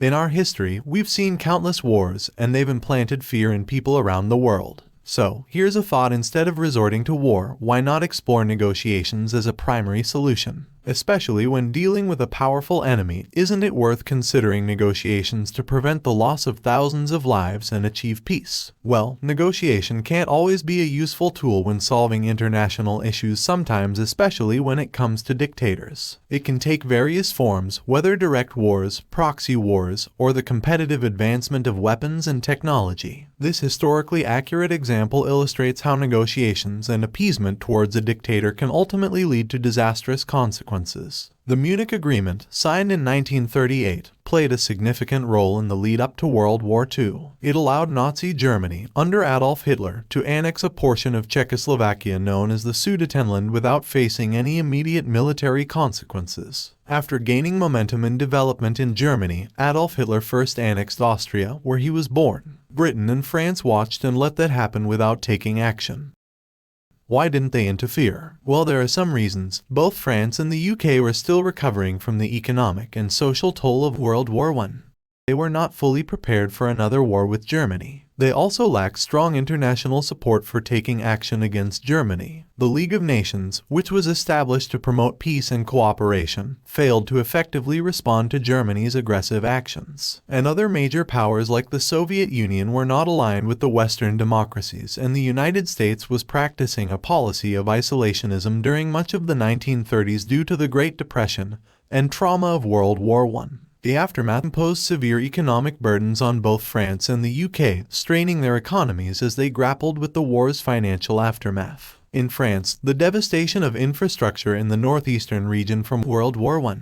In our history, we've seen countless wars, and they've implanted fear in people around the world. So, here's a thought: instead of resorting to war, why not explore negotiations as a primary solution? Especially when dealing with a powerful enemy, isn't it worth considering negotiations to prevent the loss of thousands of lives and achieve peace? Well, negotiation can't always be a useful tool when solving international issues, sometimes, especially when it comes to dictators. It can take various forms, whether direct wars, proxy wars, or the competitive advancement of weapons and technology. This historically accurate example illustrates how negotiations and appeasement towards a dictator can ultimately lead to disastrous consequences. The Munich Agreement, signed in 1938, played a significant role in the lead-up to World War II. It allowed Nazi Germany, under Adolf Hitler, to annex a portion of Czechoslovakia known as the Sudetenland without facing any immediate military consequences. After gaining momentum and development in Germany, Adolf Hitler first annexed Austria, where he was born. Britain and France watched and let that happen without taking action. Why didn't they interfere? Well, there are some reasons. Both France and the UK were still recovering from the economic and social toll of World War I. They were not fully prepared for another war with Germany. They also lacked strong international support for taking action against Germany. The League of Nations, which was established to promote peace and cooperation, failed to effectively respond to Germany's aggressive actions. And other major powers like the Soviet Union were not aligned with the Western democracies, and the United States was practicing a policy of isolationism during much of the 1930s due to the Great Depression and trauma of World War I. The aftermath imposed severe economic burdens on both France and the UK, straining their economies as they grappled with the war's financial aftermath. In France, the devastation of infrastructure in the northeastern region from World War I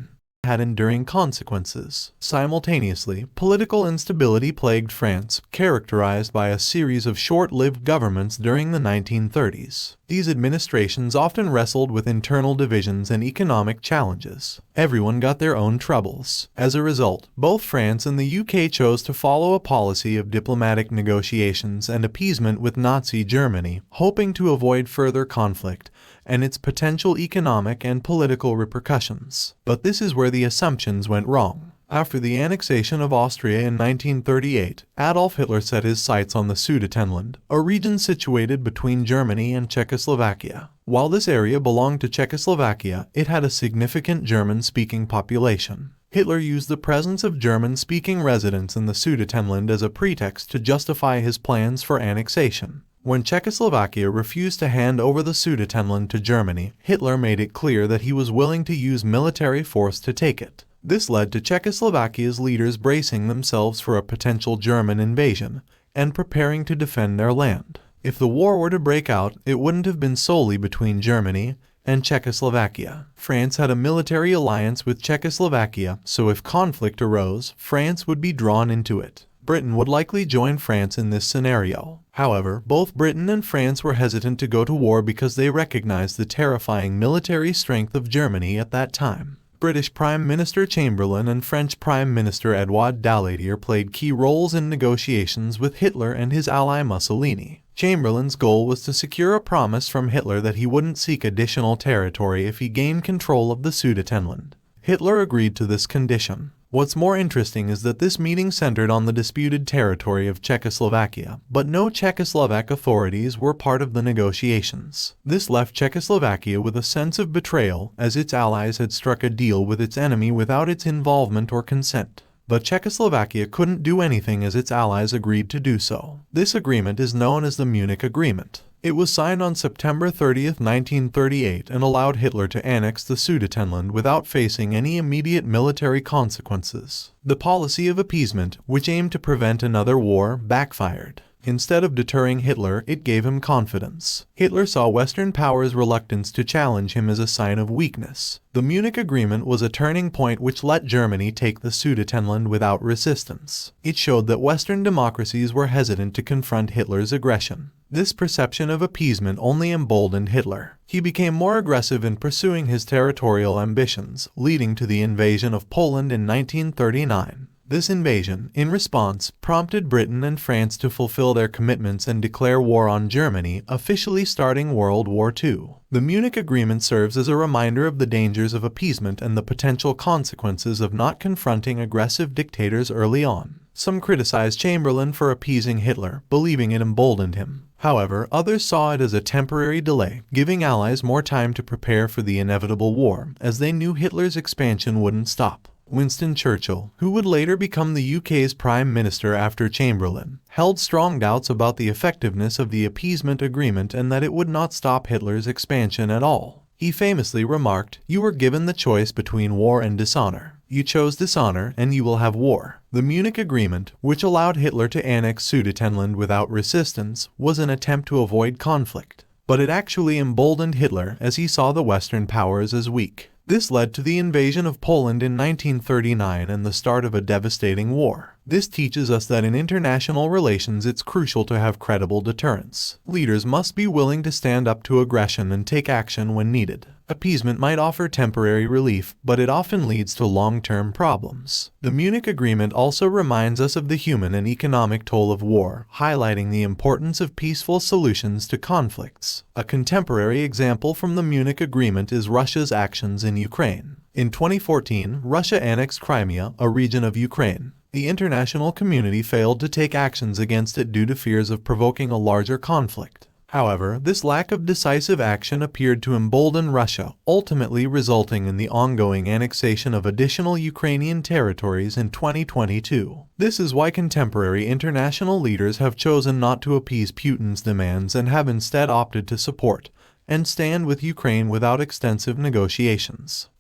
had enduring consequences. Simultaneously, political instability plagued France, characterized by a series of short-lived governments during the 1930s. These administrations often wrestled with internal divisions and economic challenges. Everyone got their own troubles. As a result, both France and the UK chose to follow a policy of diplomatic negotiations and appeasement with Nazi Germany, hoping to avoid further conflict and its potential economic and political repercussions. But this is where the assumptions went wrong. After the annexation of Austria in 1938, Adolf Hitler set his sights on the Sudetenland, a region situated between Germany and Czechoslovakia. While this area belonged to Czechoslovakia, it had a significant German-speaking population. Hitler used the presence of German-speaking residents in the Sudetenland as a pretext to justify his plans for annexation. When Czechoslovakia refused to hand over the Sudetenland to Germany, Hitler made it clear that he was willing to use military force to take it. This led to Czechoslovakia's leaders bracing themselves for a potential German invasion and preparing to defend their land. If the war were to break out, it wouldn't have been solely between Germany and Czechoslovakia. France had a military alliance with Czechoslovakia, so if conflict arose, France would be drawn into it. Britain would likely join France in this scenario. However, both Britain and France were hesitant to go to war because they recognized the terrifying military strength of Germany at that time. British Prime Minister Chamberlain and French Prime Minister Edouard Daladier played key roles in negotiations with Hitler and his ally Mussolini. Chamberlain's goal was to secure a promise from Hitler that he wouldn't seek additional territory if he gained control of the Sudetenland. Hitler agreed to this condition. What's more interesting is that this meeting centered on the disputed territory of Czechoslovakia, but no Czechoslovak authorities were part of the negotiations. This left Czechoslovakia with a sense of betrayal, as its allies had struck a deal with its enemy without its involvement or consent. But Czechoslovakia couldn't do anything as its allies agreed to do so. This agreement is known as the Munich Agreement. It was signed on September 30, 1938 and allowed Hitler to annex the Sudetenland without facing any immediate military consequences. The policy of appeasement, which aimed to prevent another war, backfired. Instead of deterring Hitler, it gave him confidence. Hitler saw Western powers' reluctance to challenge him as a sign of weakness. The Munich Agreement was a turning point which let Germany take the Sudetenland without resistance. It showed that Western democracies were hesitant to confront Hitler's aggression. This perception of appeasement only emboldened Hitler. He became more aggressive in pursuing his territorial ambitions, leading to the invasion of Poland in 1939. This invasion, in response, prompted Britain and France to fulfill their commitments and declare war on Germany, officially starting World War II. The Munich Agreement serves as a reminder of the dangers of appeasement and the potential consequences of not confronting aggressive dictators early on. Some criticized Chamberlain for appeasing Hitler, believing it emboldened him. However, others saw it as a temporary delay, giving allies more time to prepare for the inevitable war, as they knew Hitler's expansion wouldn't stop. Winston Churchill, who would later become the UK's Prime Minister after Chamberlain, held strong doubts about the effectiveness of the Appeasement Agreement and that it would not stop Hitler's expansion at all. He famously remarked, "You were given the choice between war and dishonor. You chose dishonor and you will have war." The Munich Agreement, which allowed Hitler to annex Sudetenland without resistance, was an attempt to avoid conflict. But it actually emboldened Hitler as he saw the Western powers as weak. This led to the invasion of Poland in 1939 and the start of a devastating war. This teaches us that in international relations it's crucial to have credible deterrence. Leaders must be willing to stand up to aggression and take action when needed. Appeasement might offer temporary relief, but it often leads to long-term problems. The Munich Agreement also reminds us of the human and economic toll of war, highlighting the importance of peaceful solutions to conflicts. A contemporary example from the Munich Agreement is Russia's actions in Ukraine. In 2014, Russia annexed Crimea, a region of Ukraine. The international community failed to take actions against it due to fears of provoking a larger conflict. However, this lack of decisive action appeared to embolden Russia, ultimately resulting in the ongoing annexation of additional Ukrainian territories in 2022. This is why contemporary international leaders have chosen not to appease Putin's demands and have instead opted to support and stand with Ukraine without extensive negotiations.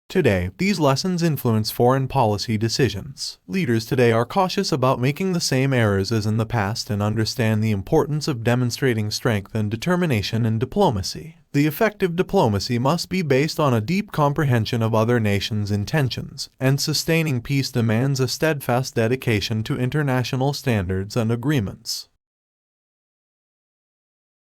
Today, these lessons influence foreign policy decisions. Leaders today are cautious about making the same errors as in the past and understand the importance of demonstrating strength and determination in diplomacy. The effective diplomacy must be based on a deep comprehension of other nations' intentions, and sustaining peace demands a steadfast dedication to international standards and agreements.